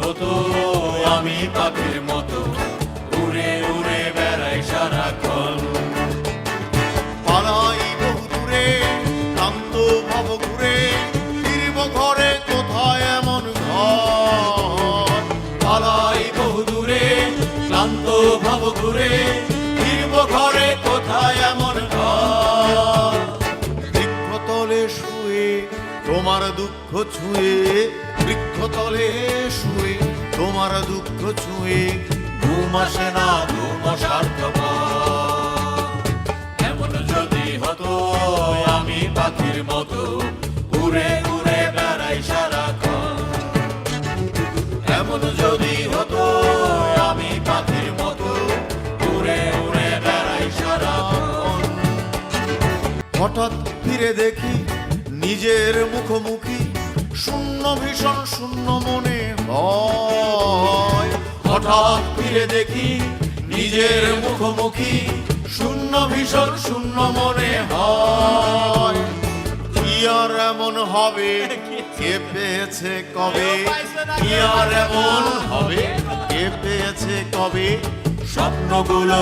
হতো আমি পাখির মতো উড়ে উড়ে বেড়াই সারাক্ষণ। পালাই বহু দূরে ক্লান্ত ভব ঘুরে ফিরব ঘরে কোথায় এমন ঘর। পালাই বহু দূরে ক্লান্ত ভাব ঘুরে ফিরব ঘরে কোথায় এমন ঘর। বৃক্ষতলে শুয়ে তোমার দুঃখ ছুঁয়ে, বৃক্ষতলে শুয়ে তোমার দুঃখ ছুঁয়ে ঘুম আসে না ঘুম স্বার্থপর। এমন যদি হতো আমি পাখির মতো উড়ে উড়ে বেড়াই সারাক্ষণ। এমন যদি হতো আমি পাখির মতো উড়ে উড়ে বেড়াই সারাক্ষণ। হঠাৎ ফিরে দেখি নিজের মুখোমুখি শূন্য ভীষণ শূন্য মনে হয়। হঠাৎ ফিরে দেখি নিজের মুখোমুখি শূন্য ভীষণ শূন্য মনে হয়। কি আর এমন হবে কে পেয়েছে কবে, কি আর এমন হবে কে পেয়েছে কবে স্বপ্নগুলো